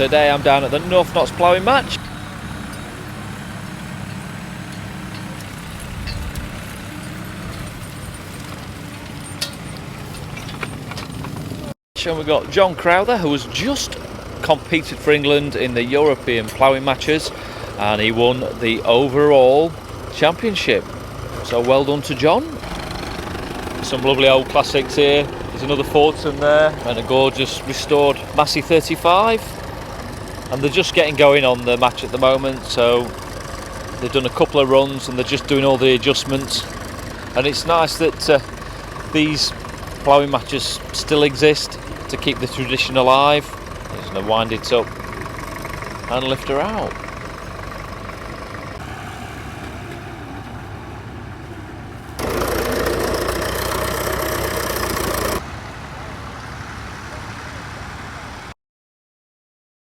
Today I'm down at the North Notts ploughing match. And we've got John Crowther, who has just competed for England in the European ploughing matches, and he won the overall championship. So well done to John. Some lovely old classics here. There's another Fortune there, and a gorgeous restored Massey 35. And they're just getting going on the match at the moment, so they've done a couple of runs and they're just doing all the adjustments. And it's nice that these ploughing matches still exist to keep the tradition alive. I'm just going to wind it up and lift her out.